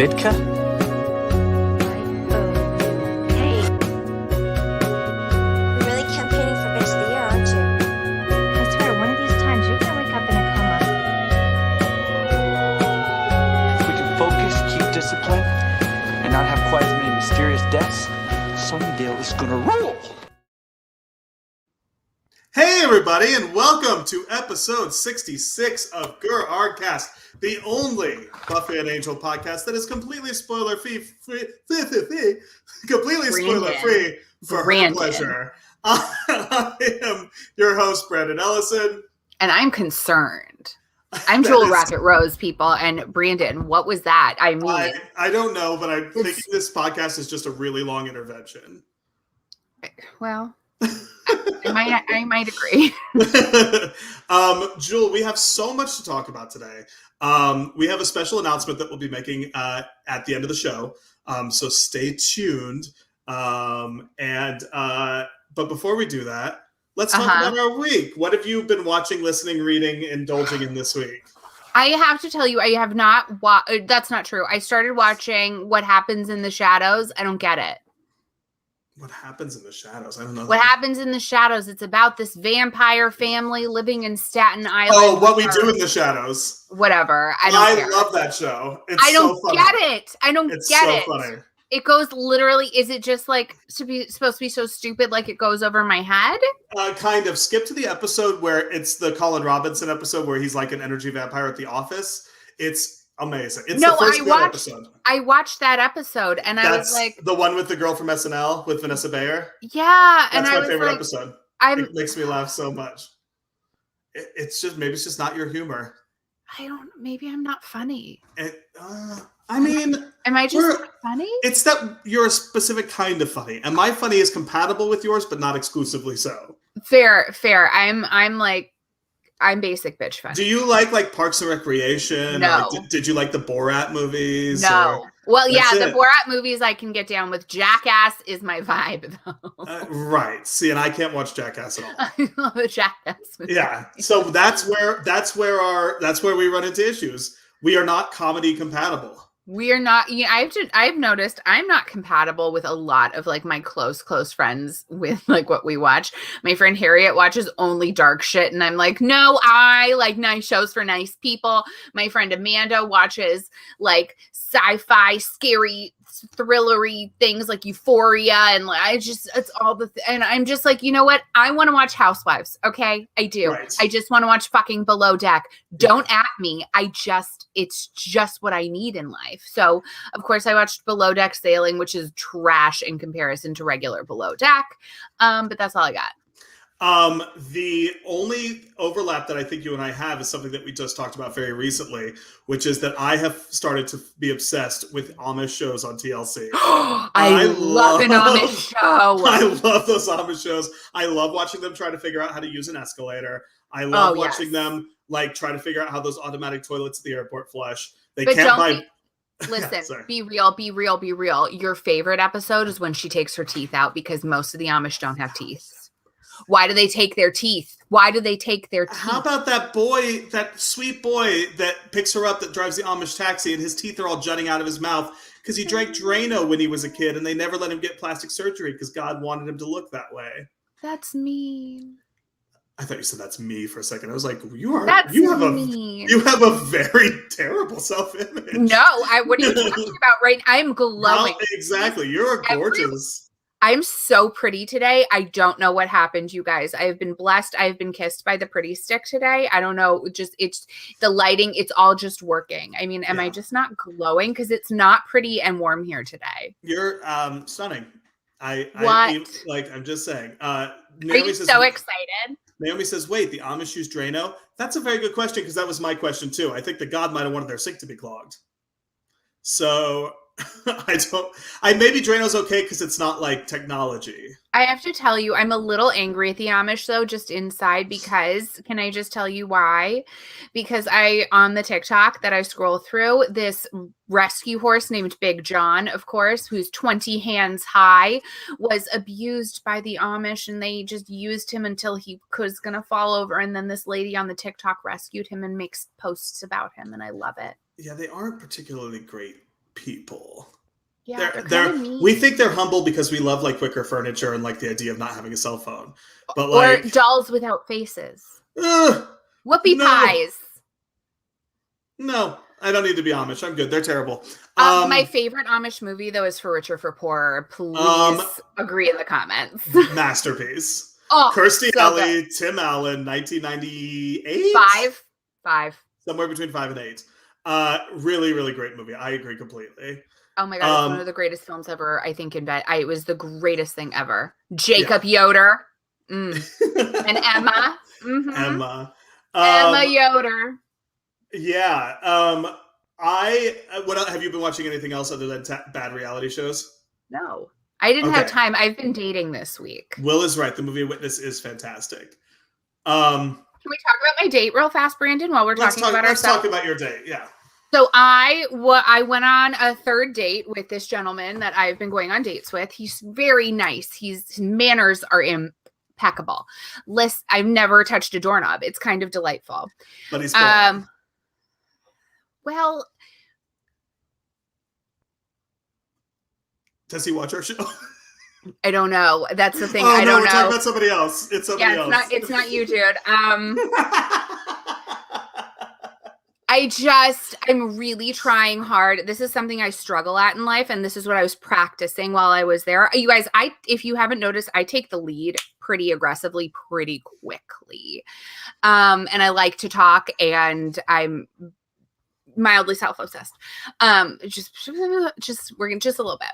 Vitka? Hey. You're really campaigning for Bitch of the Year, aren't you? I swear, one of these times you're gonna wake up in a coma. If we can focus, keep discipline, and not have quite as many mysterious deaths, Sunnydale is gonna rule! Hey everybody, and welcome to episode 66 of GrrArghCast, the only Buffy and Angel podcast that is completely spoiler-free for her pleasure. I am your host, Brandon Ellison. And I'm concerned. I'm Jewel Rocket Rose, people. And Brandon, what was that? I mean, I don't know, but I'm thinking this podcast is just a really long intervention. Well, I might agree. Jewel, we have so much to talk about today. We have a special announcement that we'll be making at the end of the show. So stay tuned. But before we do that, let's talk about our week. What have you been watching, listening, reading, indulging in this week? I have to tell you, I have not that's not true. I started watching What Happens in the Shadows. I don't get it. What happens in the shadows? I don't know. What happens in the shadows? It's about this vampire family living in Staten Island. Oh, What We Do in the Shadows. Whatever. I love that show. It's I don't so funny. get it. I don't It's get so it. Funny. It goes literally. Is it just like supposed to be so stupid? Like it goes over my head? Kind of. Skip to the episode where it's the Colin Robinson episode where he's like an energy vampire at the office. It's amazing. It's the first good episode. I watched that episode and I was like, the one with the girl from SNL with Vanessa Bayer. Yeah, that's and my favorite episode. It makes me laugh so much. It's just not your humor. Maybe I'm not funny. I mean, am I just not funny? It's that you're a specific kind of funny, and my funny is compatible with yours, but not exclusively so. Fair. I'm basic bitch funny. Do you like Parks and Recreation? No. Or did you like the Borat movies? No. Well, yeah, the Borat movies I can get down with. Jackass is my vibe, though. Right. See, and I can't watch Jackass at all. I love a Jackass movie. Yeah. So that's where we run into issues. We are not comedy compatible. We are not. I've noticed I'm not compatible with a lot of like my close friends with like what we watch. My friend Harriet watches only dark shit, and I'm like, no, I like nice shows for nice people. My friend Amanda watches like sci-fi, scary, thrillery things like Euphoria, and like it's all and I'm just like, you know what? I want to watch Housewives. Okay, I do. Right. I just want to watch fucking Below Deck. Don't at me. It's just what I need in life. So of course I watched Below Deck Sailing, which is trash in comparison to regular Below Deck. But that's all I got. The only overlap that I think you and I have is something that we just talked about very recently, which is that I have started to be obsessed with Amish shows on TLC. I love an Amish show. I love those Amish shows. I love watching them try to figure out how to use an escalator. I love watching them like try to figure out how those automatic toilets at the airport flush. Listen, be real. Your favorite episode is when she takes her teeth out because most of the Amish don't have teeth. Why do they take their teeth? How about that sweet boy that picks her up that drives the Amish taxi and his teeth are all jutting out of his mouth because he drank Drano when he was a kid and they never let him get plastic surgery because God wanted him to look that way. That's mean. I thought you said that's me for a second. I was like, you have a very terrible self-image. No, what are you talking about? Right? I'm glowing. Exactly. You're gorgeous. I'm so pretty today. I don't know what happened, you guys. I have been blessed. I have been kissed by the pretty stick today. I don't know. It's the lighting. It's all just working. I mean, am I just not glowing? Because it's not pretty and warm here today. You're stunning. I'm just saying. Are you so excited? Naomi says, wait, the Amish use Drano? That's a very good question because that was my question too. I think that God might have wanted their sink to be clogged. So maybe Drano's okay because it's not like technology. I have to tell you, I'm a little angry at the Amish though, just inside because, can I just tell you why? Because on the TikTok that I scroll through, this rescue horse named Big John, of course, who's 20 hands high, was abused by the Amish and they just used him until he was going to fall over. And then this lady on the TikTok rescued him and makes posts about him. And I love it. Yeah, they aren't particularly great people. Yeah, They're we think they're humble because we love like wicker furniture and like the idea of not having a cell phone. But or like dolls without faces. Whoopie Pies. No, I don't need to be Amish. I'm good. They're terrible. My favorite Amish movie though is For Richer For Poorer. Please agree in the comments. Masterpiece. Oh, Kirstie so Alley, good. Tim Allen, 1998. Five. Somewhere between 5 and 8. Really, really great movie. I agree completely. Oh my god, it's one of the greatest films ever, I think, in bed. It was the greatest thing ever. Jacob Yoder. And Emma. Mm-hmm. Emma Yoder. Yeah. What else, have you been watching anything else other than bad reality shows? No. I didn't have time. I've been dating this week. Will is right. The movie Witness is fantastic. Can we talk about my date real fast, Brandon, while we're talking about ourselves? Let's talk about your date, yeah. So I went on a third date with this gentleman that I've been going on dates with. He's very nice. His manners are impeccable. I've never touched a doorknob. It's kind of delightful. But he's boring. Well, does he watch our show? I don't know. That's the thing. Oh, I don't know. We're talking about somebody else. It's somebody else. It's not you, dude. I'm really trying hard. This is something I struggle at in life, and this is what I was practicing while I was there. You guys, if you haven't noticed, I take the lead pretty aggressively, pretty quickly. And I like to talk, and I'm mildly self-obsessed. Just a little bit.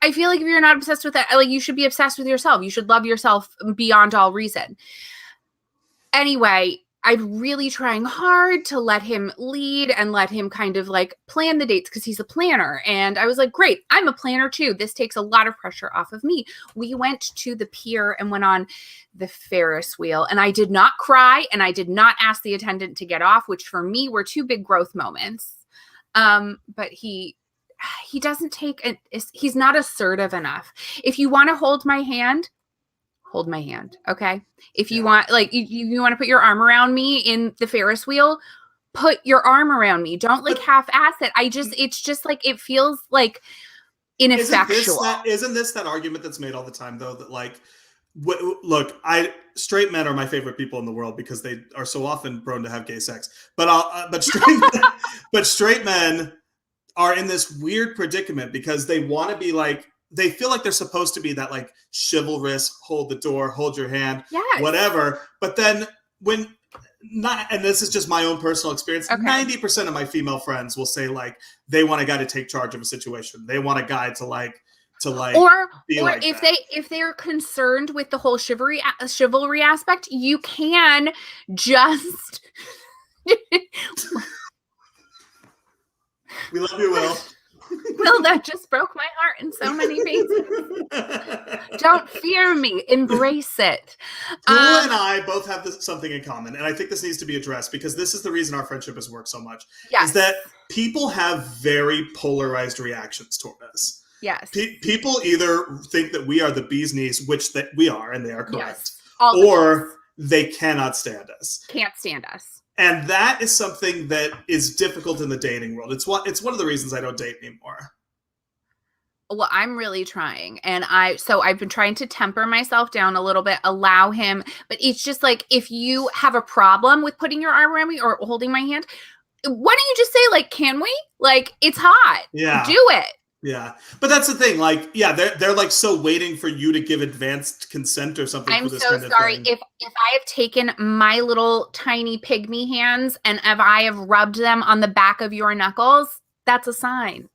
I feel like if you're not obsessed with it, like you should be obsessed with yourself. You should love yourself beyond all reason. Anyway, I'm really trying hard to let him lead and let him kind of like plan the dates because he's a planner. And I was like, great, I'm a planner too. This takes a lot of pressure off of me. We went to the pier and went on the Ferris wheel, and I did not cry and I did not ask the attendant to get off, which for me were two big growth moments. But he doesn't take he's not assertive enough. If you want to hold my hand, okay? If you want, like, you want to put your arm around me in the Ferris wheel, put your arm around me. Don't like half-ass it. It's just like, it feels like ineffectual. Isn't this that argument that's made all the time though, that like, look, straight men are my favorite people in the world because they are so often prone to have gay sex. But straight men are in this weird predicament because they want to be like, they feel like they're supposed to be that like chivalrous, hold the door, hold your hand, whatever. But then and this is just my own personal experience, 90% of my female friends will say like they want a guy to take charge of a situation. They want a guy to or if they're concerned with the whole chivalry aspect, you can just we love you, Will. Will, that just broke my heart in so many pieces. Don't fear me. Embrace it. Will and I both have something in common, and I think this needs to be addressed because this is the reason our friendship has worked so much. Yes. Is that people have very polarized reactions toward us. Yes. People either think that we are the bee's knees, which that we are, and they are correct, or they cannot stand us. Can't stand us. And that is something that is difficult in the dating world. It's one of the reasons I don't date anymore. Well, I'm really trying. And I've been trying to temper myself down a little bit, allow him. But it's just like, if you have a problem with putting your arm around me or holding my hand, why don't you just say like, can we? Like, it's hot. Yeah. Do it. Yeah. But that's the thing. Like, yeah, they're like so waiting for you to give advanced consent or something. I'm so sorry. If I have taken my little tiny pygmy hands and if I have rubbed them on the back of your knuckles, that's a sign.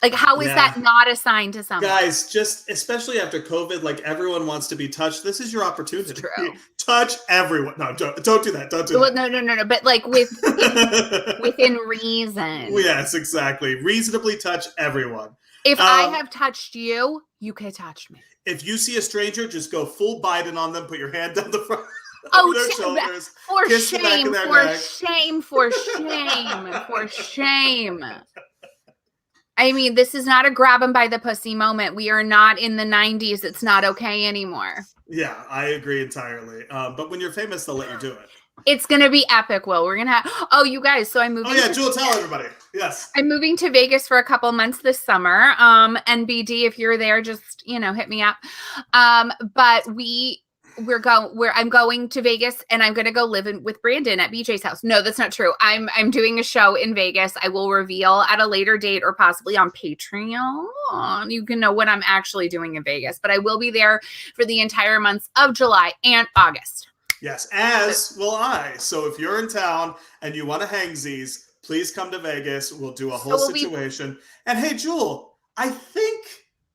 Like, how is that not a sign to someone? Guys, just especially after COVID, like everyone wants to be touched. This is your opportunity. It's true. Touch everyone. No, don't do that. Don't do that. No. But like within reason. Yes, exactly. Reasonably touch everyone. If I have touched you, you can touch me. If you see a stranger, just go full Biden on them. Put your hand down the front. Their shoulders. For shame. I mean, this is not a grab him by the pussy moment. We are not in the 90s. It's not okay anymore. Yeah, I agree entirely. But when you're famous, they'll let you do it. It's going to be epic, Will. We're going to have, oh, you guys, so I'm moving. Oh, yeah, Jewel, tell everybody. Yes. I'm moving to Vegas for a couple months this summer. NBD, if you're there, just, hit me up. But I'm going to Vegas and I'm going to go live with Brandon at BJ's house. No, that's not true. I'm doing a show in Vegas. I will reveal at a later date or possibly on Patreon. You can know what I'm actually doing in Vegas, but I will be there for the entire months of July and August. Yes, as will I. So if you're in town and you want to hangsies, please come to Vegas. We'll do a whole situation. And hey, Jewel, I think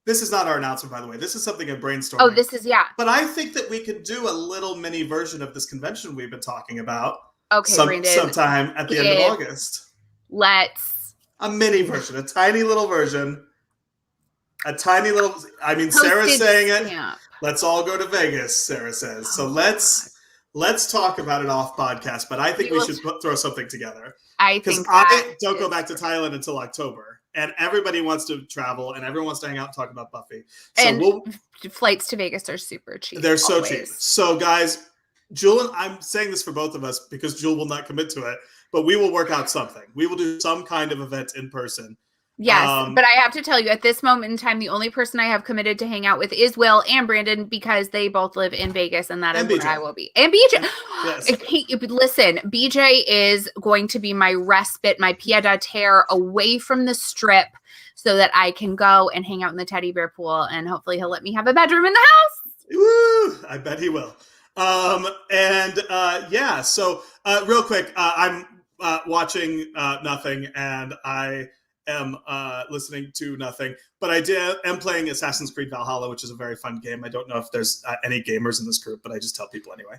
this is not our announcement, by the way. This is something in brainstorming. Oh, this is, yeah. But I think that we could do a little mini version of this convention we've been talking about. Okay, Brandon. Sometime at the end of August. Let's. A mini version, a tiny little version. Sarah's saying it. Stamp. Let's all go to Vegas, Sarah says. So let's talk about it off podcast, but I think we should throw something together. Because I don't go back to Thailand until October, and everybody wants to travel, and everyone wants to hang out and talk about Buffy. So flights to Vegas are super cheap. They're so cheap. So guys, Jewel and I'm saying this for both of us because Jewel will not commit to it, but we will work out something. We will do some kind of event in person. Yes, but I have to tell you, at this moment in time, the only person I have committed to hang out with is Will and Brandon because they both live in Vegas, and that is where I will be. And BJ, yes. Listen, BJ is going to be my respite, my pied-à-terre away from the strip so that I can go and hang out in the teddy bear pool, and hopefully he'll let me have a bedroom in the house. Woo! I bet he will. So real quick, I'm watching nothing, and I am listening to nothing, but I am playing Assassin's Creed Valhalla, which is a very fun game. I don't know if there's any gamers in this group, but I just tell people anyway.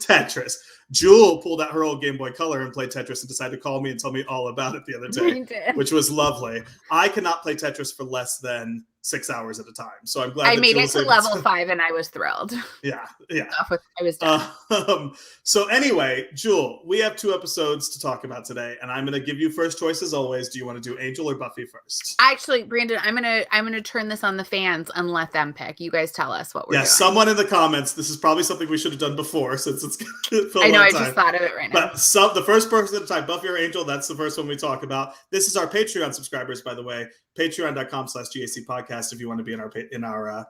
Tetris. Jewel pulled out her old Game Boy Color and played Tetris and decided to call me and tell me all about it the other day, which was lovely. I cannot play Tetris for less than 6 hours at a time. So I'm glad I made it to level 5 and I was thrilled. Yeah. I was done. So anyway, Jewel, we have 2 episodes to talk about today, and I'm going to give you first choice as always. Do you want to do Angel or Buffy first? Actually, Brandon, I'm gonna turn this on the fans and let them pick. You guys tell us what we're doing. Someone in the comments. This is probably something we should have done before since it's going to I know. I just thought of it right now. But the first person to type Buffy or Angel, that's the first one we talk about. This is our Patreon subscribers, by the way. Patreon.com/GAC podcast if you want to be in our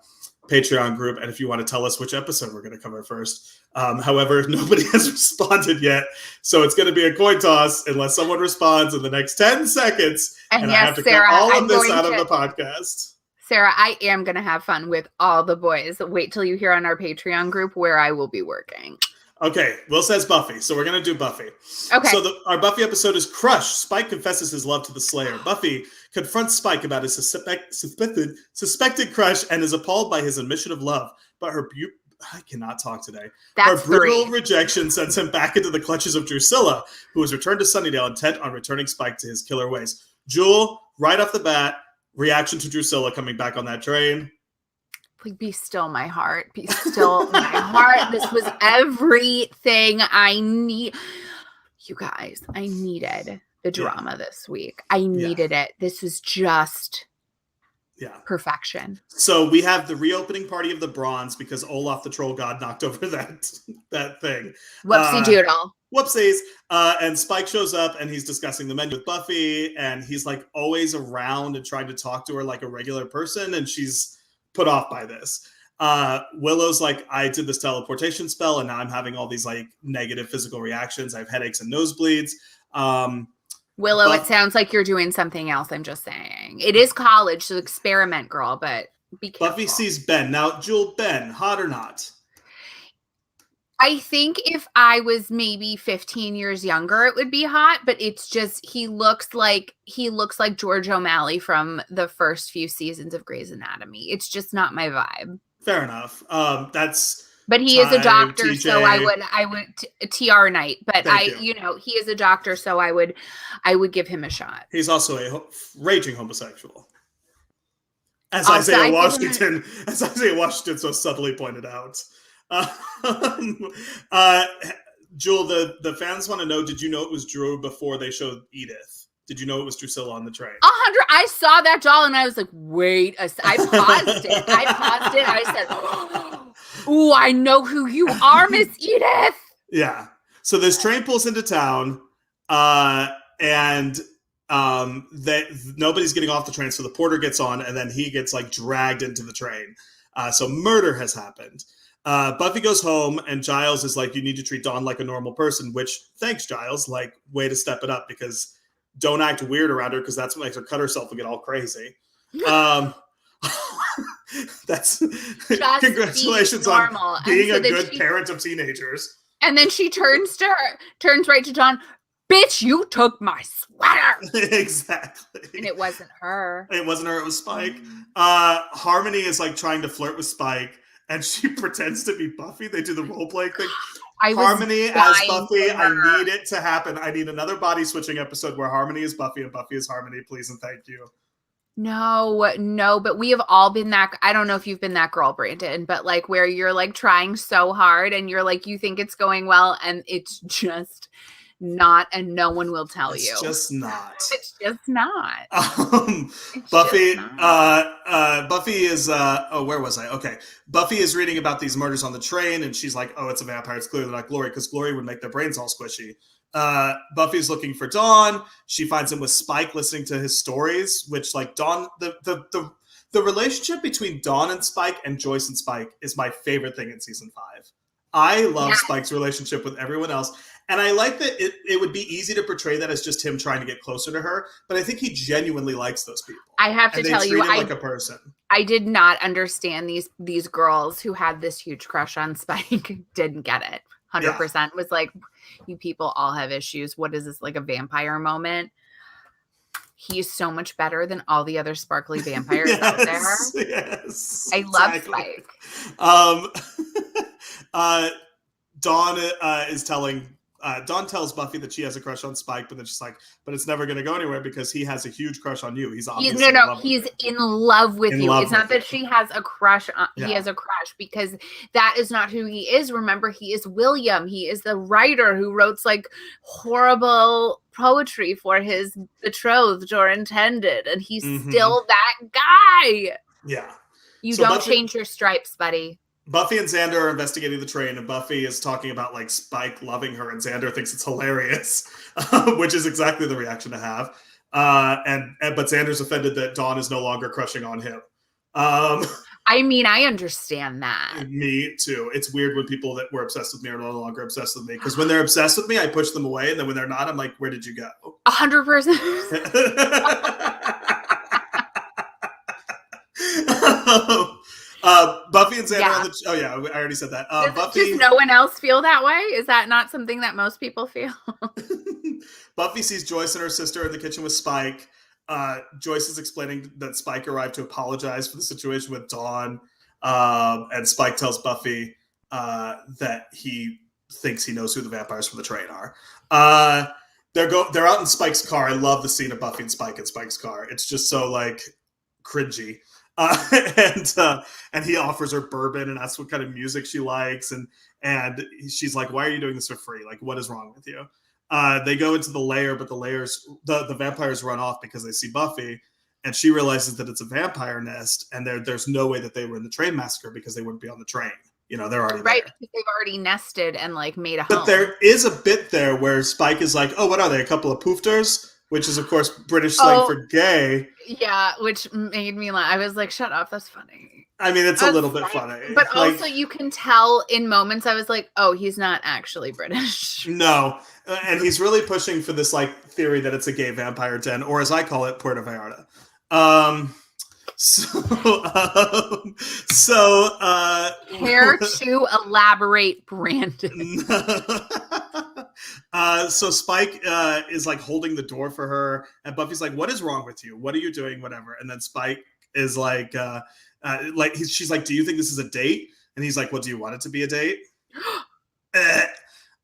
Patreon group, and if you want to tell us which episode we're going to cover first. However, nobody has responded yet, so it's going to be a coin toss unless someone responds in the next 10 seconds, and I have to cut all of this out of the podcast. Sarah, I am going to have fun with all the boys. Wait till you hear on our Patreon group where I will be working. Okay, Will says Buffy, so we're going to do Buffy. Okay. So our Buffy episode is Crush. Spike confesses his love to the Slayer. Buffy confronts Spike about his suspected crush and is appalled by his admission of love. But I cannot talk today. Her brutal rejection sends him back into the clutches of Drusilla, who has returned to Sunnydale intent on returning Spike to his killer ways. Jewel, right off the bat, reaction to Drusilla coming back on that train. Be still my heart. Be still my heart. This was everything I need. You guys, I needed the drama this week. I needed it. This was just perfection. So we have the reopening party of the Bronze because Olaf the troll god knocked over that thing. Whoopsie doodle. Whoopsies. And Spike shows up and he's discussing the menu with Buffy, and he's like always around and trying to talk to her like a regular person, and she's put off by this. Willow's like, I did this teleportation spell and now I'm having all these like negative physical reactions. I have headaches and nosebleeds. Willow, it sounds like you're doing something else. I'm just saying. It is college, so experiment, girl, but be careful. Buffy sees Ben. Now, Jewel, Ben, hot or not? I think if I was maybe 15 years younger, it would be hot, but it's just he looks like George O'Malley from the first few seasons of Grey's Anatomy. It's just not my vibe. Fair enough. But he is a doctor, TJ. So I would TR night. But he is a doctor, so I would give him a shot. He's also a raging homosexual, as Isaiah Washington so subtly pointed out. Jewel, the fans want to know, did you know it was Drew before they showed Edith? Did you know it was Drusilla on the train? 100. I saw that doll and I was like, wait, I paused it. I said, Ooh, I know who you are, Miss Edith. Yeah. So this train pulls into town, and nobody's getting off the train. So the porter gets on, and then he gets like dragged into the train. So murder has happened. Buffy goes home, and Giles is like, "You need to treat Dawn like a normal person." Which, thanks, Giles. Like, way to step it up, because don't act weird around her, because that's what makes her cut herself and get all crazy. That's congratulations on being a good parent of teenagers. And then she turns right to Dawn. Bitch, you took my sweater. Exactly. And it wasn't her. It wasn't her. It was Spike. Harmony is like trying to flirt with Spike, and she pretends to be Buffy. They do the role play thing. Harmony as Buffy. I need it to happen. I need another body switching episode where Harmony is Buffy and Buffy is Harmony, please and thank you. No, but we have all been that. I don't know if you've been that girl, Brandon, but like where you're like trying so hard and you're like, you think it's going well and it's just not, and no one will tell you. It's just not. It's just not. Buffy, Buffy is, where was I? Okay. Buffy is reading about these murders on the train, and she's like, oh, it's a vampire. It's clearly not Glory, because Glory would make their brains all squishy. Buffy's looking for Dawn. She finds him with Spike listening to his stories, which like Dawn, the relationship between Dawn and Spike and Joyce and Spike is my favorite thing in season 5. I love Spike's relationship with everyone else. And I like that it would be easy to portray that as just him trying to get closer to her, but I think he genuinely likes those people. I have to tell you, like a person. I did not understand these girls who had this huge crush on Spike. Didn't get it. 100% was like, you people all have issues. What is this, like a vampire moment? He's so much better than all the other sparkly vampires out there. Yes, I love Spike. Dawn is telling. Dawn tells Buffy that she has a crush on Spike, but then she's like, "But it's never going to go anywhere because he has a huge crush on you. He's obviously he's in love with you. It's not that she has a crush on. He has a crush because that is not who he is. Remember, he is William. He is the writer who wrote like horrible poetry for his betrothed or intended, and he's still that guy. Yeah, you don't change your stripes, buddy. Buffy and Xander are investigating the train, and Buffy is talking about like Spike loving her, and Xander thinks it's hilarious, which is exactly the reaction to have. But Xander's offended that Dawn is no longer crushing on him. I mean, I understand that. Me too. It's weird when people that were obsessed with me are no longer obsessed with me, because when they're obsessed with me, I push them away, and then when they're not, I'm like, "Where did you go?" 100%. Buffy and Xander on the... Oh, yeah, I already said that. Does no one else feel that way? Is that not something that most people feel? Buffy sees Joyce and her sister in the kitchen with Spike. Joyce is explaining that Spike arrived to apologize for the situation with Dawn. And Spike tells Buffy that he thinks he knows who the vampires from the train are. They're out in Spike's car. I love the scene of Buffy and Spike in Spike's car. It's just so, like, cringy. And he offers her bourbon and asks what kind of music she likes, and she's like, "Why are you doing this for free? Like, what is wrong with you?" They go into the lair, but the vampires run off because they see Buffy, and she realizes that it's a vampire nest, and there's no way that they were in the train massacre because they wouldn't be on the train. You know, they're already right there. Because they've already nested and like made a but home. There is a bit there where Spike is like, "Oh, what are they? A couple of poofters?" Which is, of course, British slang for gay. Yeah, which made me laugh. I was like, shut up, that's funny. I mean, it's a little bit funny. But also, you can tell in moments, I was like, oh, he's not actually British. No. And he's really pushing for this, like, theory that it's a gay vampire den, or as I call it, Puerto Vallarta. Care to elaborate, Brandon? So Spike is like holding the door for her, and Buffy's like, "What is wrong with you? What are you doing? Whatever." And then Spike is like, she's like, "Do you think this is a date?" And he's like, "Well, do you want it to be a date?"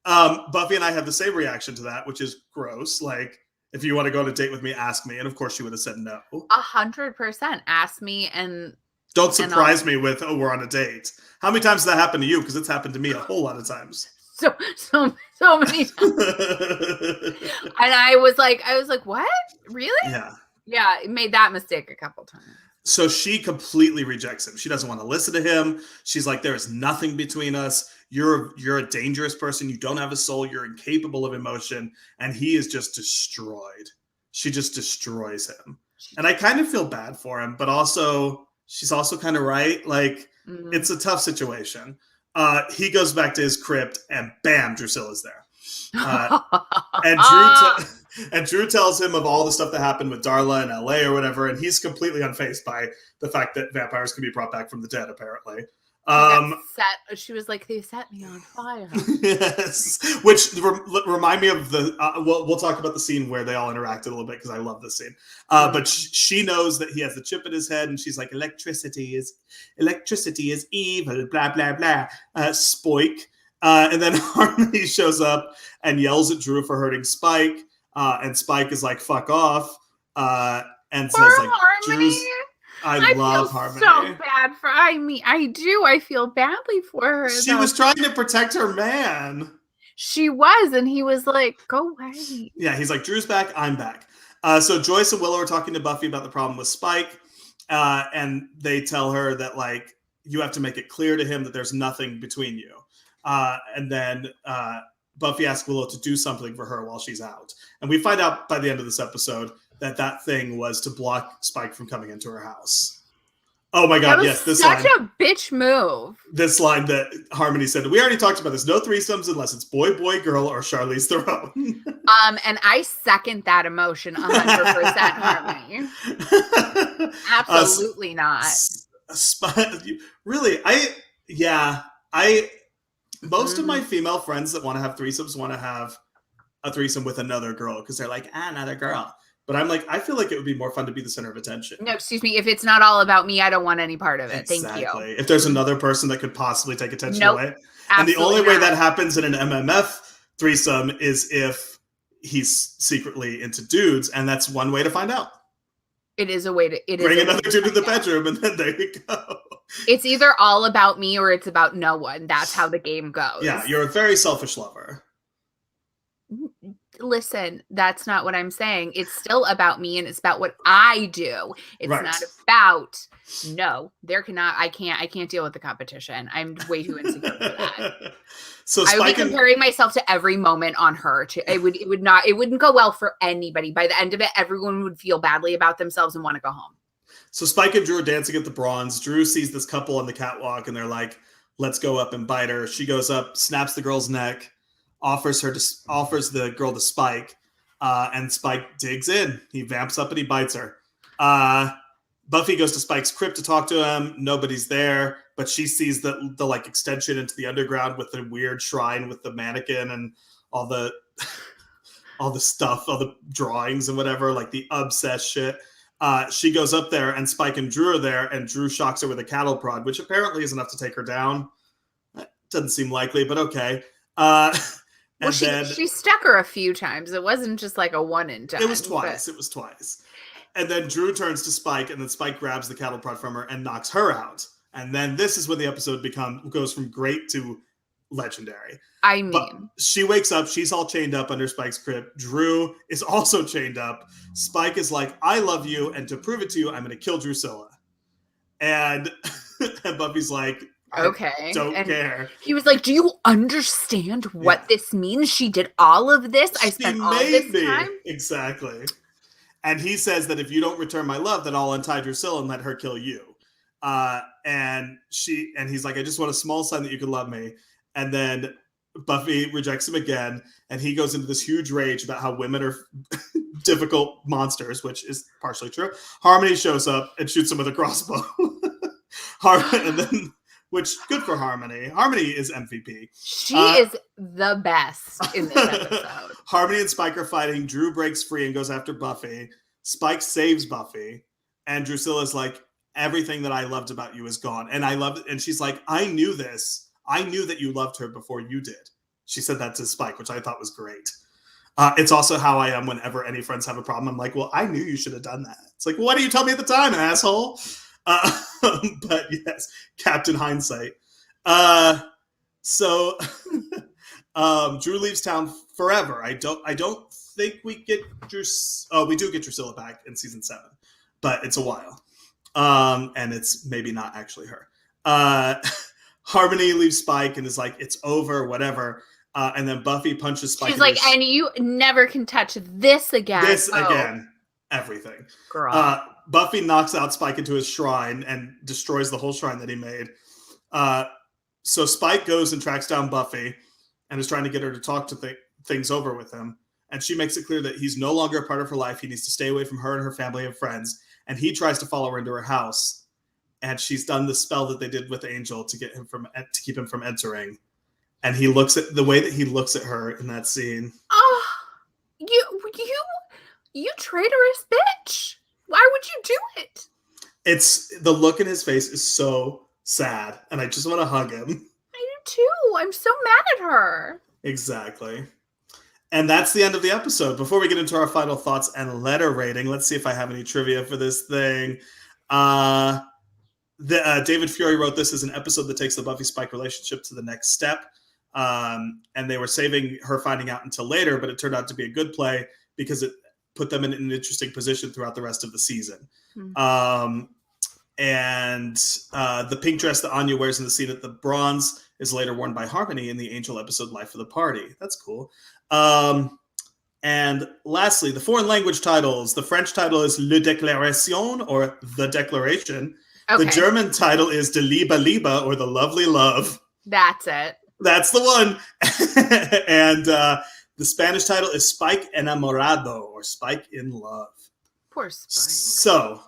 Buffy and I have the same reaction to that, which is gross. Like, if you want to go on a date with me, ask me. And of course, she would have said no. 100%. Ask me and don't surprise me with, "Oh, we're on a date." How many times has that happened to you? Because it's happened to me a whole lot of times. So many times. And I was like, what? Really? Yeah. Yeah, made that mistake a couple times. So she completely rejects him. She doesn't want to listen to him. She's like, there is nothing between us. You're a dangerous person. You don't have a soul. You're incapable of emotion. And he is just destroyed. She just destroys him. And I kind of feel bad for him, but also she's also kind of right. Like, it's a tough situation. He goes back to his crypt and bam, Drusilla's there. And Drew tells him of all the stuff that happened with Darla in LA or whatever, and he's completely unfazed by the fact that vampires can be brought back from the dead, apparently. She was like, they set me on fire. Yes, which remind me of the we'll talk about the scene where they all interacted a little bit because I love this scene. But she knows that he has the chip in his head, and she's like, electricity is evil, blah blah blah. Spoik. And then Harmony shows up and yells at Drew for hurting Spike. And Spike is like, fuck off. And says like, Harmony. I love Harmony. So bad for I do. I feel badly for her. She was trying to protect her man. She was, and he was like, go away. Yeah, he's like, Drew's back, I'm back. So Joyce and Willow are talking to Buffy about the problem with Spike. And they tell her that, like, you have to make it clear to him that there's nothing between you. And then Buffy asks Willow to do something for her while she's out. And we find out by the end of this episode that thing was to block Spike from coming into her house. Oh my God, yes. This such a bitch move. This line that Harmony said, we already talked about this. No threesomes unless it's boy, boy, girl, or Charlize Theron. And I second that emotion 100%, Harmony. Absolutely not. Really, most of my female friends that want to have threesomes want to have a threesome with another girl because they're like, another girl. But I'm like, I feel like it would be more fun to be the center of attention. No, excuse me. If it's not all about me, I don't want any part of it. Exactly. Thank you. If there's another person that could possibly take attention away. And the only way that happens in an MMF threesome is if he's secretly into dudes. And that's one way to find out. It is a way to bring another dude to the bedroom, and then there you go. It's either all about me or it's about no one. That's how the game goes. Yeah, you're a very selfish lover. Listen, that's not what I'm saying. It's still about me, and it's about what I do. It's right. not about I can't deal with the competition. I'm way too insecure for that. So I would be comparing myself to every moment on her. It wouldn't go well for anybody. By the end of it, everyone would feel badly about themselves and want to go home. So Spike and Drew are dancing at the Bronze. Drew sees this couple on the catwalk, and they're like, let's go up and bite her. She goes up, snaps the girl's neck, offers the girl to Spike, and Spike digs in. He vamps up and he bites her. Buffy goes to Spike's crypt to talk to him. Nobody's there, but she sees the like extension into the underground with the weird shrine with the mannequin and all the stuff, all the drawings and whatever, like the obsessed shit. She goes up there, and Spike and Drew are there, and Drew shocks her with a cattle prod, which apparently is enough to take her down. Doesn't seem likely, but okay. She stuck her a few times. It wasn't just like a one and done. It was twice. And then Drew turns to Spike, and then Spike grabs the cattle prod from her and knocks her out. And then this is when the episode goes from great to legendary. I mean, but she wakes up. She's all chained up under Spike's crypt. Drew is also chained up. Spike is like, I love you, and to prove it to you, I'm going to kill Drusilla. And Buffy's like, okay. Don't care. He was like, do you understand what this means? She did all of this. I spent all this time. Exactly. And he says that if you don't return my love, then I'll untie Drusilla and let her kill you. And he's like, I just want a small sign that you can love me. And then Buffy rejects him again, and he goes into this huge rage about how women are difficult monsters, which is partially true. Harmony shows up and shoots him with a crossbow. Which, good for Harmony. Harmony is MVP. She is the best in this episode. Harmony and Spike are fighting. Drew breaks free and goes after Buffy. Spike saves Buffy. And Drusilla's like, everything that I loved about you is gone. And I loved it. And she's like, I knew this. I knew that you loved her before you did. She said that to Spike, which I thought was great. It's also how I am whenever any friends have a problem. I'm like, well, I knew you should have done that. It's like, well, why didn't you tell me at the time, asshole? But yes, Captain Hindsight. So Drew leaves town forever. I don't think we get Drew. Oh, we do get Drusilla back in season 7, but it's a while. And it's maybe not actually her. Harmony leaves Spike and is like, it's over, whatever. And then Buffy punches Spike. She's like, and you never can touch this again. Again, everything. Girl. Buffy knocks out Spike into his shrine and destroys the whole shrine that he made. So Spike goes and tracks down Buffy and is trying to get her to talk to things over with him. And she makes it clear that he's no longer a part of her life. He needs to stay away from her and her family and friends. And he tries to follow her into her house. And she's done the spell that they did with Angel to keep him from entering. And he looks at the way that he looks at her in that scene. Oh, you traitorous bitch. Why would you do it? It's the look in his face is so sad. And I just want to hug him. I do too. I'm so mad at her. Exactly. And that's the end of the episode. Before we get into our final thoughts and letter rating, let's see if I have any trivia for this thing. David Fury wrote this as an episode that takes the Buffy Spike relationship to the next step. And they were saving her finding out until later, but it turned out to be a good play because it put them in an interesting position throughout the rest of the season. Mm-hmm. The pink dress that Anya wears in the scene at the Bronze is later worn by Harmony in the Angel episode Life of the Party. That's cool. And lastly, the foreign language titles. The French title is Le Déclaration, or The Declaration. Okay. The German title is De Liebe Liebe, or The Lovely Love. That's it. That's the one. And the Spanish title is Spike Enamorado, or Spike in Love. Poor Spike. So,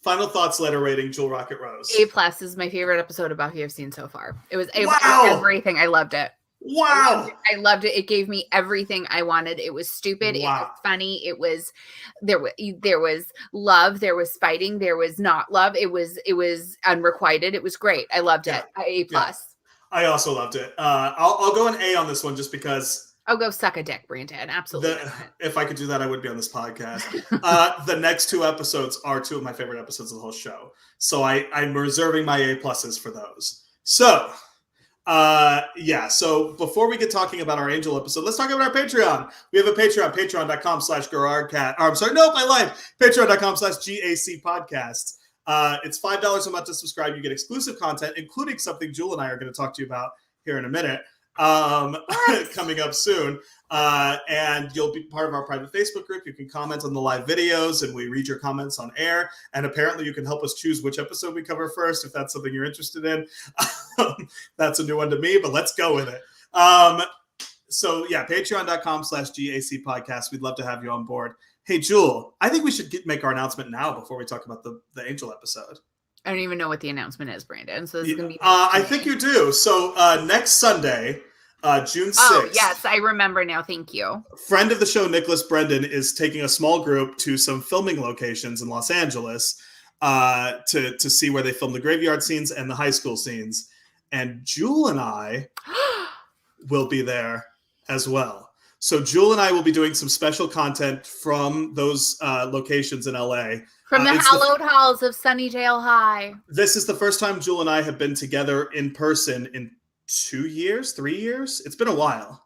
final thoughts, letter rating, Jewel Rocket Rose. A+ is my favorite episode of Buffy I've seen so far. It was everything. I loved it. Wow. I loved it. It gave me everything I wanted. It was stupid. Wow. It was funny. It was there was love. There was fighting. There was not love. It was unrequited. It was great. I loved it. A+. Yeah. I also loved it. I'll go an A on this one just because. I'll go suck a dick, Brandon. Absolutely. If I could do that, I would be on this podcast. The next two episodes are two of my favorite episodes of the whole show. So I'm reserving my A+ for those. So. So before we get talking about our Angel episode, let's talk about our Patreon. We have a Patreon, patreon.com/GrrArghCast. I lied. Patreon.com/GAC podcast. It's $5 a month to subscribe. You get exclusive content, including something Jewel and I are going to talk to you about here in a minute. Coming up soon. And you'll be part of our private Facebook group. You can comment on the live videos and we read your comments on air. And apparently you can help us choose which episode we cover first if that's something you're interested in. That's a new one to me, but let's go with it. Patreon.com/GAC podcast. We'd love to have you on board. Hey, Jewel, I think we should make our announcement now before we talk about the Angel episode. I don't even know what the announcement is, Brandon. So this is going to be. I think you do. So next Sunday, June 6th. Oh, yes, I remember now. Thank you. Friend of the show, Nicholas Brendan, is taking a small group to some filming locations in Los Angeles to see where they film the graveyard scenes and the high school scenes. And Jewel and I will be there as well. So Jewel and I will be doing some special content from those locations in LA. From the hallowed halls of Sunnydale High. This is the first time Jewel and I have been together in person in 3 years. It's been a while.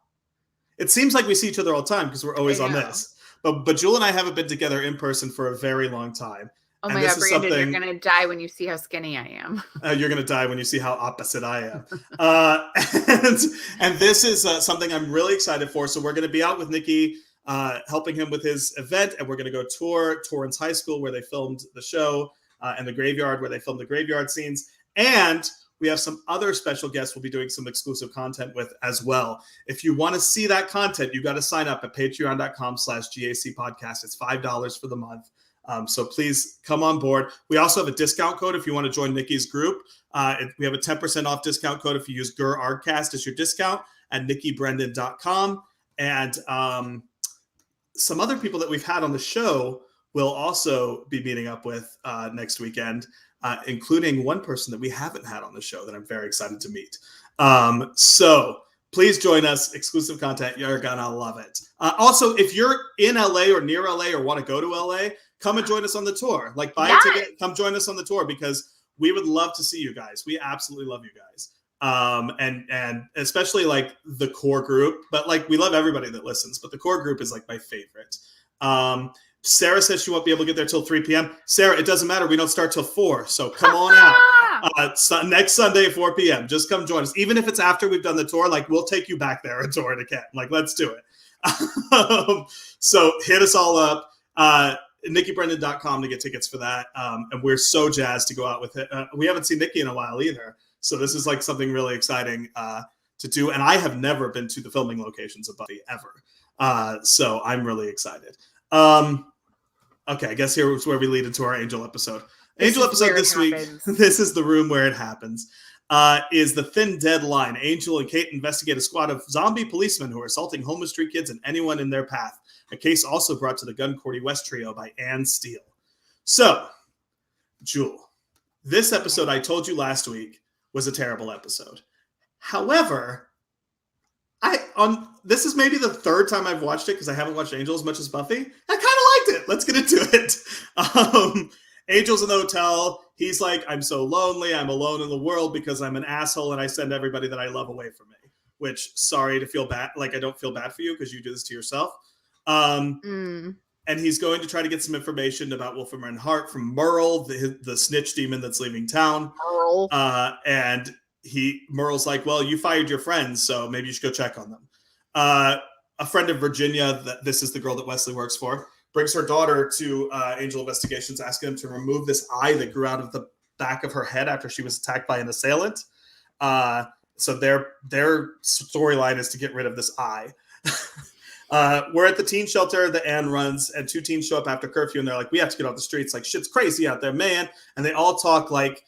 It seems like we see each other all the time because we're always on this. But Jewel and I haven't been together in person for a very long time. Oh my God, Brandon, you're going to die when you see how skinny I am. You're going to die when you see how opposite I am. And this is something I'm really excited for. So we're going to be out with Nikki, helping him with his event. And we're going to go tour Torrance High School where they filmed the show and the graveyard where they filmed the graveyard scenes. And we have some other special guests we'll be doing some exclusive content with as well. If you want to see that content, you got to sign up at patreon.com/GAC podcast. It's $5 for the month. So please come on board. We also have a discount code if you want to join Nikki's group. We have a 10% off discount code if you use GrrArghCast as your discount at nikkibrendan.com. And some other people that we've had on the show will also be meeting up with next weekend, including one person that we haven't had on the show that I'm very excited to meet. So please join us. Exclusive content. You're going to love it. Also, if you're in LA or near LA or want to go to LA, come and join us on the tour. Like, buy a ticket, come join us on the tour because we would love to see you guys. We absolutely love you guys. And especially like the core group, but like we love everybody that listens, but the core group is like my favorite. Sarah says she won't be able to get there till 3 p.m. Sarah, it doesn't matter. We don't start till 4, so come on out. Next Sunday at 4 p.m. Just come join us. Even if it's after we've done the tour, like, we'll take you back there and tour it again. Like, let's do it. So hit us all up. NikkiBrendan.com to get tickets for that. And we're so jazzed to go out with it. We haven't seen Nikki in a while either. So this is like something really exciting to do. And I have never been to the filming locations of Buffy ever. So I'm really excited. Okay, I guess here's where we lead into our Angel episode. Angel episode this week, this is the room where it happens, is The Thin Dead Line. Angel and Kate investigate a squad of zombie policemen who are assaulting homeless street kids and anyone in their path. A case also brought to the Gun Cordy West trio by Anne Steele. So, Jewel, this episode I told you last week was a terrible episode. However, this is maybe the third time I've watched it because I haven't watched Angel as much as Buffy. I kind of liked it. Let's get into it. Angel's in the hotel. He's like, I'm so lonely. I'm alone in the world because I'm an asshole and I send everybody that I love away from me. Which, sorry to feel bad. Like, I don't feel bad for you because you do this to yourself. And he's going to try to get some information about Wolfram and Hart from Merle, the snitch demon that's leaving town. Merle. And Merle's like, well, you fired your friends, so maybe you should go check on them. A friend of Virginia, this is the girl that Wesley works for, brings her daughter to Angel Investigations, asking him to remove this eye that grew out of the back of her head after she was attacked by an assailant. So their storyline is to get rid of this eye. We're at the teen shelter that Anne runs, and 2 teens show up after curfew, and they're like, we have to get off the streets. Like, shit's crazy out there, man. And they all talk like,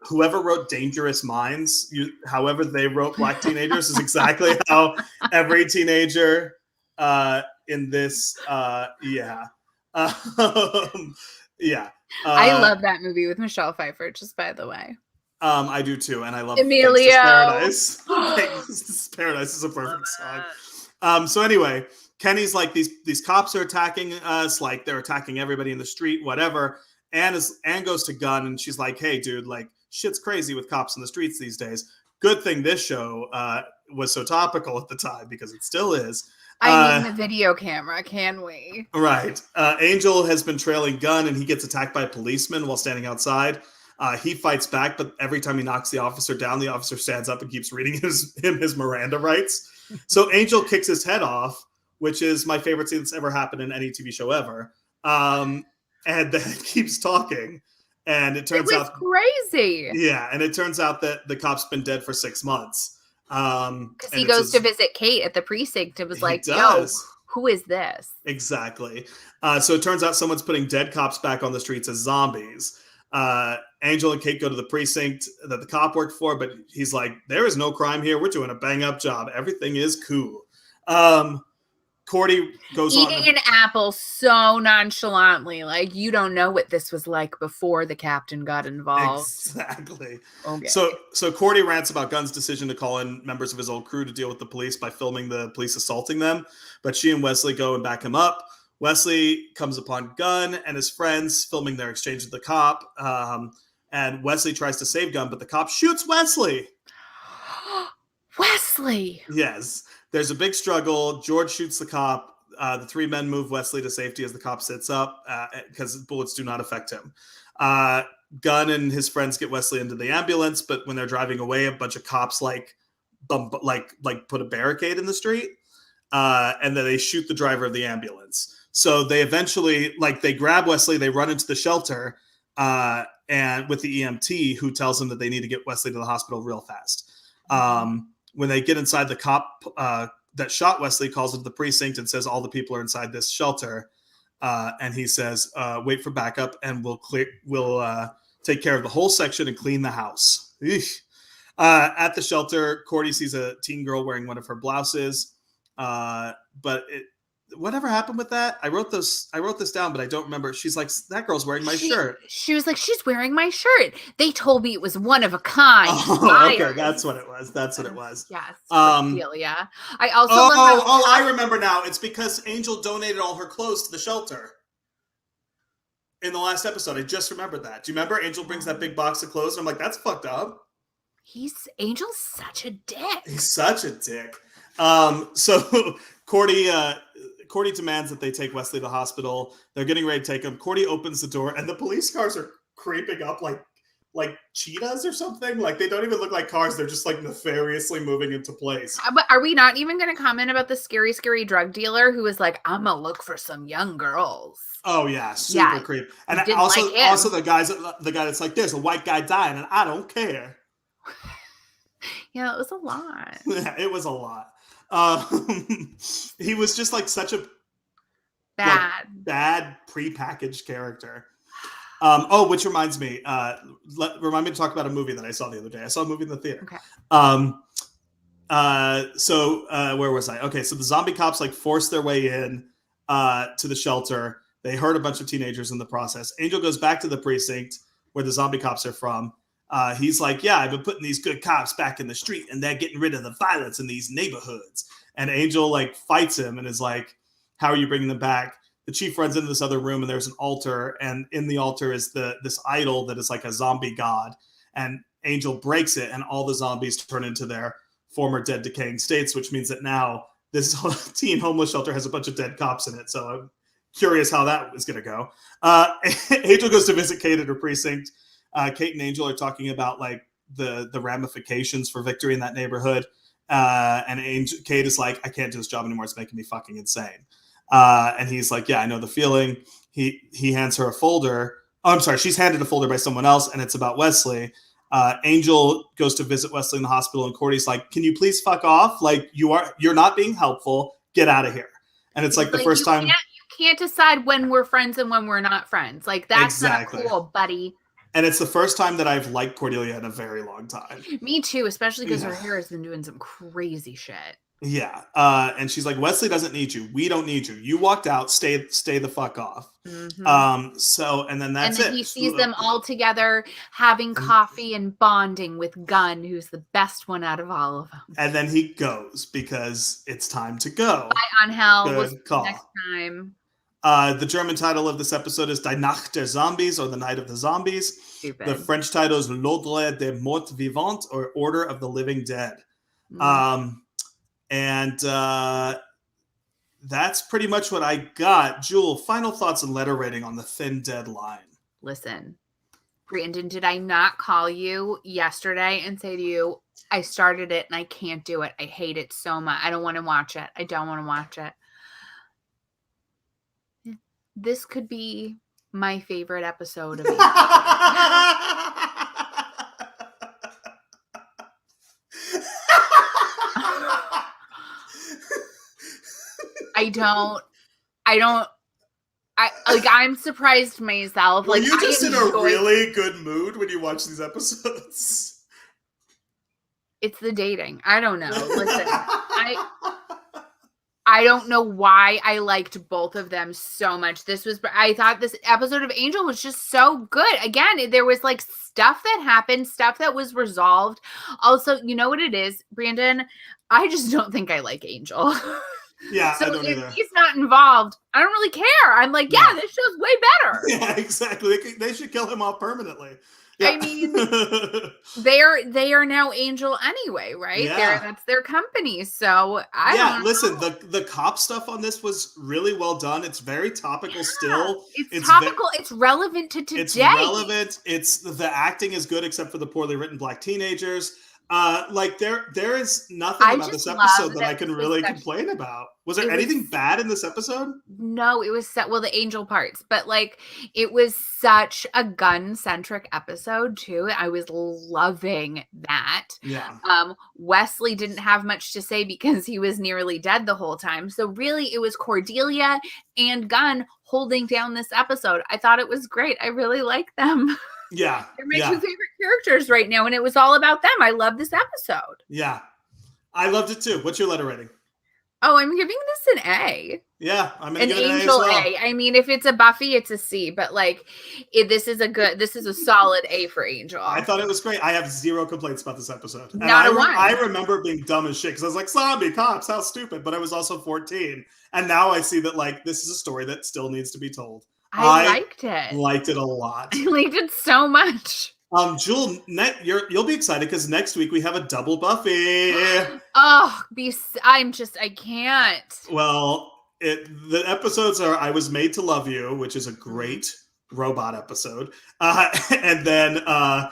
whoever wrote Dangerous Minds, however they wrote Black Teenagers is exactly how every teenager in this, yeah. I love that movie with Michelle Pfeiffer, just by the way. I do too, and I love Emilio. Paradise. Paradise is a perfect song. So anyway, Kenny's like, these cops are attacking us, like they're attacking everybody in the street, whatever. Anne goes to Gunn and she's like, hey, dude, like, shit's crazy with cops in the streets these days. Good thing this show was so topical at the time, because it still is. I mean, the video camera, can we? Right. Angel has been trailing Gunn, and he gets attacked by a policeman while standing outside. He fights back, but every time he knocks the officer down, the officer stands up and keeps reading his Miranda rights. So Angel kicks his head off, which is my favorite thing that's ever happened in any TV show ever. And then keeps talking, and it turns out crazy. Yeah, and it turns out that the cop's been dead for 6 months. Because he goes to visit Kate at the precinct. It was like, yo, who is this? Exactly. So it turns out someone's putting dead cops back on the streets as zombies. Angel and Kate go to the precinct that the cop worked for, but he's like, there is no crime here. We're doing a bang-up job. Everything is cool. Cordy goes eating an apple so nonchalantly, like you don't know what this was like before the captain got involved. Exactly. Okay. So Cordy rants about Gunn's decision to call in members of his old crew to deal with the police by filming the police assaulting them, but she and Wesley go and back him up. Wesley comes upon Gunn and his friends filming their exchange with the cop, and Wesley tries to save Gunn, but the cop shoots Wesley. Wesley! Yes. There's a big struggle. George shoots the cop. The 3 men move Wesley to safety as the cop sits up because bullets do not affect him. Gunn and his friends get Wesley into the ambulance, but when they're driving away, a bunch of cops like put a barricade in the street, and then they shoot the driver of the ambulance. So they eventually, they grab Wesley, they run into the shelter, and with the EMT, who tells them that they need to get Wesley to the hospital real fast. When they get inside, the cop that shot Wesley calls into the precinct and says all the people are inside this shelter. And he says, wait for backup, and we'll take care of the whole section and clean the house. At the shelter, Cordy sees a teen girl wearing one of her blouses. Whatever happened with that? I wrote this down, but I don't remember. She's like, that girl's wearing my shirt. She was like, she's wearing my shirt. They told me it was one of a kind. Oh, okay, that's what it was. Yes. Yeah. I also I remember now. It's because Angel donated all her clothes to the shelter in the last episode. I just remembered that. Do you remember Angel brings that big box of clothes? And I'm like, that's fucked up. Angel's such a dick. He's such a dick. So Cordy Cordy demands that they take Wesley to the hospital. They're getting ready to take him. Cordy opens the door, and the police cars are creeping up like cheetahs or something. Like, they don't even look like cars. They're just like nefariously moving into place. But are we not even going to comment about the scary, scary drug dealer who was like, I'm going to look for some young girls? Oh yeah, super creep. And also the guy that's like, there's a white guy dying and I don't care. Yeah, it was a lot. Yeah, it was a lot. He was just like such a bad prepackaged character. Which reminds me, remind me to talk about a movie that I saw the other day. I saw a movie in the theater. Okay. Where was I? Okay, so the zombie cops like force their way in to the shelter. They hurt a bunch of teenagers in the process. Angel goes back to the precinct where the zombie cops are from. He's like, yeah, I've been putting these good cops back in the street and they're getting rid of the violence in these neighborhoods. And Angel like fights him and is like, how are you bringing them back? The chief runs into this other room and there's an altar. And in the altar is this idol that is like a zombie god. And Angel breaks it and all the zombies turn into their former dead decaying states, which means that now this teen homeless shelter has a bunch of dead cops in it. So I'm curious how that is going to go. Angel goes to visit Kate at her precinct. Kate and Angel are talking about like the ramifications for victory in that neighborhood. And Kate is like, I can't do this job anymore. It's making me fucking insane. And he's like, yeah, I know the feeling. He hands her a folder. Oh, I'm sorry. She's handed a folder by someone else and it's about Wesley. Angel goes to visit Wesley in the hospital and Cordy's like, can you please fuck off? Like you're not being helpful. Get out of here. And it's like the first time. You can't decide when we're friends and when we're not friends. Like that's exactly. Not cool, buddy. And it's the first time that I've liked Cordelia in a very long time. Me too, especially because her hair has been doing some crazy shit. Yeah. And she's like, Wesley doesn't need you. We don't need you. You walked out. Stay the fuck off. Mm-hmm. And then that's it. He sees them all together having coffee and bonding with Gunn, who's the best one out of all of them. And then he goes because it's time to go. Bye, Angel. Good call. Next time. The German title of this episode is Die Nacht der Zombies, or The Night of the Zombies. Stupid. The French title is L'Ordre des Morts Vivants, or Order of the Living Dead. And that's pretty much what I got. Jewel, final thoughts and letter rating on The Thin Dead Line. Listen, Brandon, did I not call you yesterday and say to you, I started it and I can't do it. I hate it so much. I don't want to watch it. I don't want to watch it. This could be my favorite episode of it. I'm surprised myself. Were you just in a really good mood when you watch these episodes? It's the dating. I don't know. Listen, I don't know why I liked both of them so much. I thought this episode of Angel was just so good. Again, there was like stuff that happened, stuff that was resolved. Also, you know what it is, Brandon? I just don't think I like Angel. Yeah, so I don't if either. He's not involved. I don't really care. I'm like, yeah, this show's way better. Yeah, exactly. They should kill him off permanently. Yeah. I mean, they are now Angel anyway, right? Yeah. That's their company. So I don't know. Listen, the cop stuff on this was really well done. It's very topical still. It's topical. It's relevant to today. It's relevant. The acting is good except for the poorly written black teenagers. There is nothing about this episode that I can really complain about. Was there anything bad in this episode? No, it was the Angel parts, but like it was such a gun-centric episode too. I was loving that. Yeah. Wesley didn't have much to say because he was nearly dead the whole time. So really it was Cordelia and Gunn holding down this episode. I thought it was great. I really like them. Yeah. They're my two favorite characters right now, and it was all about them. I love this episode. Yeah. I loved it too. What's your letter rating? Oh, I'm giving this an A. Yeah, I'm going to give it an Angel A as well. A. I mean, if it's a Buffy, it's a C, but like this is a solid A for Angel. I thought it was great. I have zero complaints about this episode. And Not a one. I remember being dumb as shit because I was like, zombie cops, how stupid. But I was also 14. And now I see that like this is a story that still needs to be told. I liked it. Liked it a lot. I liked it so much. Jewel, you'll be excited because next week we have a double Buffy. Oh, I can't. Well, the episodes are I Was Made to Love You, which is a great robot episode, and then The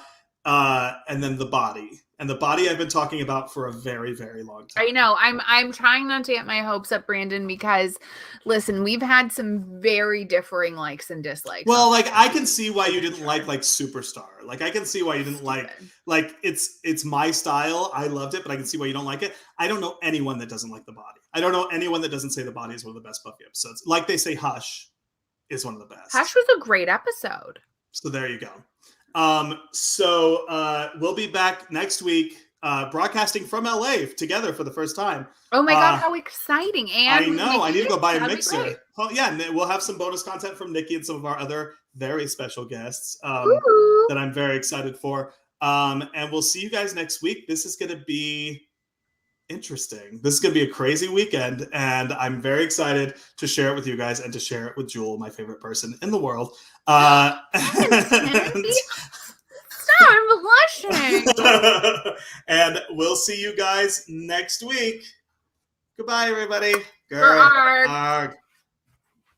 Body. And The Body I've been talking about for a very, very long time. I know. I'm trying not to get my hopes up, Brandon, because listen, we've had some very differing likes and dislikes. Well, like I can see why you didn't like Superstar. Like I can see why you didn't like it's my style. I loved it, but I can see why you don't like it. I don't know anyone that doesn't like The Body. I don't know anyone that doesn't say The Body is one of the best Buffy episodes. Like they say Hush is one of the best. Hush was a great episode. So there you go. We'll be back next week, broadcasting from LA together for the first time. Oh my God, how exciting. And I know, I need to go buy a mixer. Great. Oh yeah, and we'll have some bonus content from Nikki and some of our other very special guests that I'm very excited for. And we'll see you guys next week. This is going to be interesting. This is going to be a crazy weekend, and I'm very excited to share it with you guys and to share it with Jewel, my favorite person in the world. Stop, I'm blushing. And we'll see you guys next week. Goodbye, everybody. GrrArgh. GrrArgh.